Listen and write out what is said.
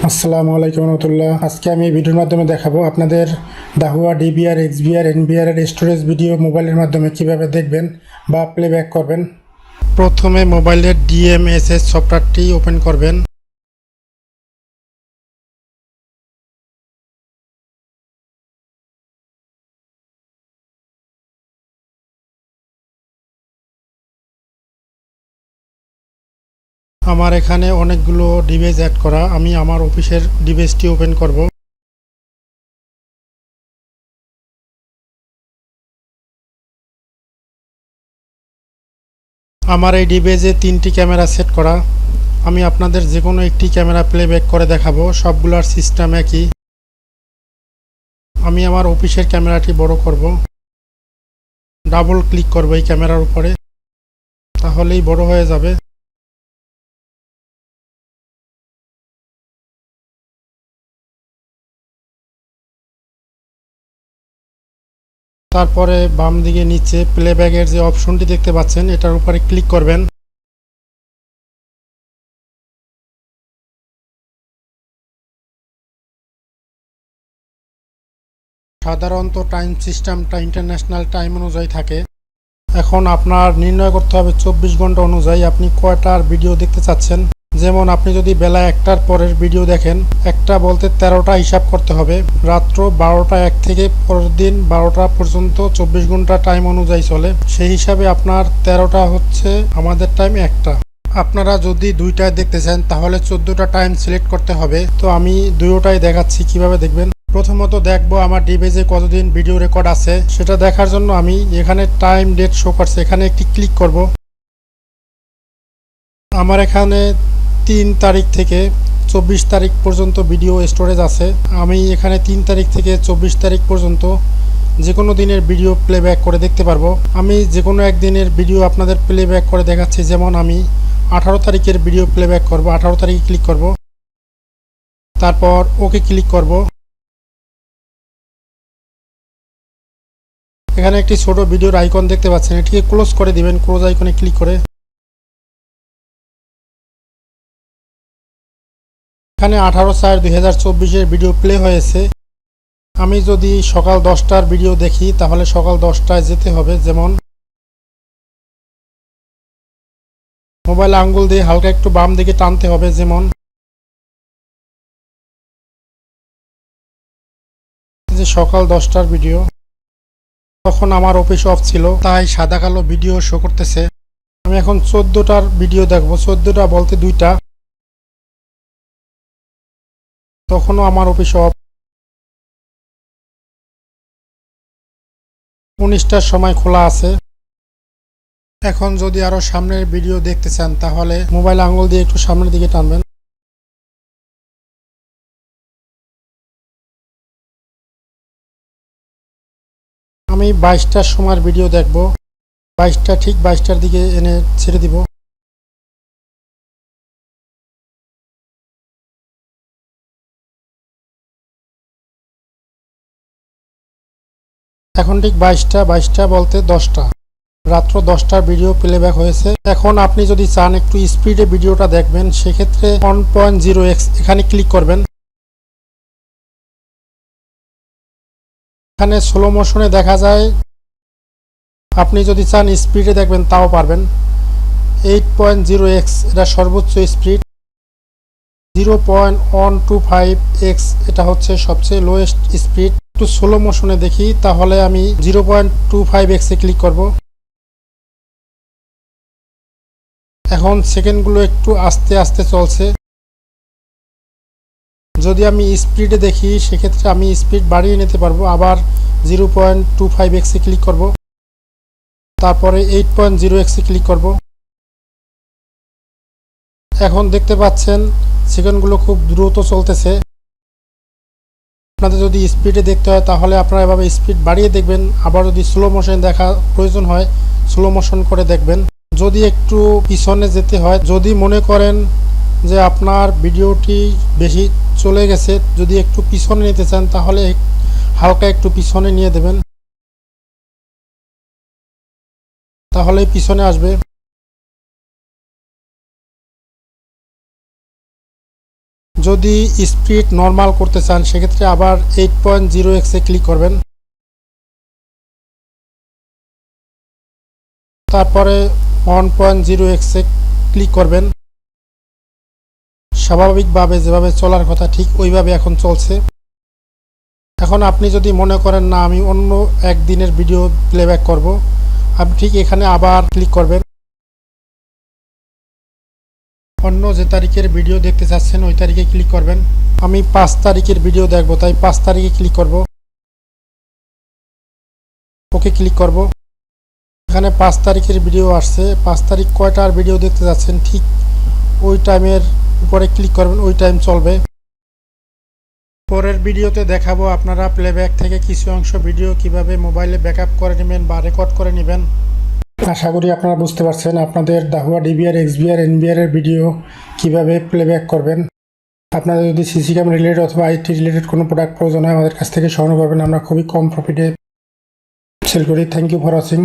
আসসালামু আলাইকুম রহমতুল্লাহ। আজকে আমি এই ভিডিওর মাধ্যমে দেখাবো আপনাদের দাহুয়া ডিবিআর এক্সবিআর এনবিআর এর স্টোরেজ ভিডিও মোবাইলের মাধ্যমে কিভাবে দেখবেন বা প্লেব্যাক করবেন। প্রথমে মোবাইলের ডিএমএসএস সফটওয়্যারটি ওপেন করবেন। আমার এখানে অনেকগুলো ডিভাইস অ্যাড করা, আমি আমার অফিসের ডিভাইসটি ওপেন করব। আমার এই ডিভাইসে 3টি ক্যামেরা সেট করা, আমি আপনাদের যে কোনো একটি ক্যামেরা প্লেব্যাক করে দেখাবো। সবগুলোর সিস্টেম একই। আমি আমার অফিসের ক্যামেরাটি বড় করব, ডাবল ক্লিক করব এই ক্যামেরার উপরে, তাহলেই বড় হয়ে যাবে। তারপরে বাম দিকে নিচে প্লেব্যাকের যে অপশনটি দেখতে পাচ্ছেন এটার উপরে ক্লিক করবেন। সাধারণত টাইম সিস্টেমটা ইন্টারন্যাশনাল টাইম অনুযায়ী থাকে। এখন আপনার নির্ণয় করতে হবে 24 ঘন্টা অনুযায়ী আপনি কয়টার ভিডিও দেখতে চাচ্ছেন। যেমন আপনি যদি বেলা 1টার পরের ভিডিও দেখেন, 1টা বলতে 13টা হিসাব করতে হবে। রাত্র 12টা 1 থেকে পরের দিন 12টা পর্যন্ত 24 ঘন্টা টাইম অনুযায়ী চলে, সেই হিসাবে আপনার 13টা হচ্ছে আমাদের টাইম 1টা। আপনারা যদি 2টায় দেখতে চান তাহলে 14টা টাইম সিলেক্ট করতে হবে। তো আমি দুটোটাই দেখাচ্ছি কিভাবে দেখবেন। প্রথমত দেখবো আমার ডিভাইসে কতদিন ভিডিও রেকর্ড আছে, সেটা দেখার জন্য আমি এখানে টাইম ডেট শো করছে, এখানে একটি ক্লিক করব। আমার এখানে 3 তারিখ থেকে 24 তারিখ পর্যন্ত ভিডিও স্টোরেজ আছে। আমি এখানে 3 তারিখ থেকে 24 তারিখ পর্যন্ত যে কোনো দিনের ভিডিও প্লেব্যাক করে দেখতে পারবো। আমি যে কোনো একদিনের ভিডিও আপনাদের প্লেব্যাক করে দেখাচ্ছি। যেমন আমি 18 তারিখের ভিডিও প্লেব্যাক করব। 18 তারিখে ক্লিক করব, তারপর ওকে ক্লিক করব। এখানে একটি ছোট ভিডিওর আইকন দেখতে পাচ্ছেন, এটিকে ক্লোজ করে দিবেন ক্লোজ আইকনে ক্লিক করে। এখানে 18/4/2024 ভিডিও প্লে হয়েছে। আমি যদি সকাল 10টার ভিডিও দেখি তাহলে সকাল 10টায় যেতে হবে। যেমন মোবাইল আঙ্গুল দিয়ে হালকা একটু বাম দিকে টানতে হবে। যেমন যে সকাল 10টার ভিডিও, তখন আমার অফিস অফ ছিল তাই সাদা কালো ভিডিও শো করতেছে। আমি এখন 14টার ভিডিও দেখবো। 14টা বলতে 2টা, তখনও আমার অফিস অফ। 19টার সময় খোলা আছে। এখন যদি আরো সামনের ভিডিও দেখতে চান তাহলে মোবাইল আঙ্গুল দিয়ে একটু সামনের দিকে টানবেন। আমি 22টার সময়ের ভিডিও দেখব। 22টা ঠিক 22টার দিকে এনে ছেড়ে দিব। এখন ঠিক 22টা বলতে 10টা, রাত্র 10টার ভিডিও প্লেব্যাক হয়েছে। এখন আপনি যদি চান একটু স্পিডে ভিডিওটা দেখবেন, সেক্ষেত্রে 1.0x এখানে ক্লিক করবেন। এখানে স্লো মোশনে দেখা যায়, আপনি যদি চান স্পিডে দেখবেন তাও পারবেন। 8.0x এটা সর্বোচ্চ স্পিড। 0.125x এটা হচ্ছে সবচেয়ে লোয়েস্ট স্পিড। একটু স্লো মোশনে দেখি তাহলে আমি 0.25x এ ক্লিক করব। এখন সেকেন্ডগুলো একটু আস্তে আস্তে চলছে। যদি আমি স্পিডে দেখি সেক্ষেত্রে আমি স্পিড বাড়িয়ে নিতে পারবো। আবার 0.25x এ ক্লিক করব, তারপরে 8.0x এ ক্লিক করব। এখন দেখতে পাচ্ছেন সেকেন্ডগুলো খুব দ্রুত চলতেছে। আপনাদের যদি স্পিডে দেখতে হয় তাহলে আপনারা এভাবে স্পিড বাড়িয়ে দেখবেন। আবার যদি স্লো মোশন দেখা প্রয়োজন হয় স্লো মোশন করে দেখবেন। যদি একটু পিছনে যেতে হয়, যদি মনে করেন যে আপনার ভিডিওটি বেশি চলে গেছে, যদি একটু পিছনে নিতে চান তাহলে হালকা একটু পিছনে নিয়ে দেবেন, তাহলেই পিছনে আসবে। যদি স্পিড নর্মাল করতে চান সেক্ষেত্রে আবার 8.0x এ ক্লিক করবেন। তারপরে 1.0x এ ক্লিক করবেন। স্বাভাবিকভাবে যেভাবে চলার কথা ঠিক ওইভাবে এখন চলছে। এখন আপনি যদি মনে করেন না আমি অন্য একদিনের ভিডিও প্লেব্যাক করব, আপনি ঠিক এখানে আবার ক্লিক করবেন। অন্য যে তারিখের ভিডিও দেখতে চাচ্ছেন ওই তারিখে ক্লিক করবেন। আমি 5 তারিখের ভিডিও দেখব, তাই 5 তারিখে ক্লিক করব। ওকে ক্লিক করব। এখানে 5 তারিখের ভিডিও আসছে। 5 তারিখ কয়টার ভিডিও দেখতে যাচ্ছেন ঠিক ওই টাইমের উপরে ক্লিক করবেন, ওই টাইম চলবে। পরের ভিডিওতে দেখাবো আপনারা প্লেব্যাক থেকে কিছু অংশ ভিডিও কিভাবে মোবাইলে ব্যাকআপ করে নেবেন বা রেকর্ড করে নেবেন। আশা করি আপনারা বুঝতে পারছেন আপনাদের দাহুয়া ডিবিআর, এক্সবিআর, এনবিআর এর ভিডিও কিভাবে প্লেব্যাক করবেন। আপনাদের যদি সিসি ক্যাম রিলেটেড অথবা আইটি রিলেটেড কোনো প্রোডাক্ট প্রয়োজন হয় আমাদের কাছ থেকে সংগ্রহ করবেন। আমরা খুবই কম প্রফিটে সেল করি। Thank you for watching.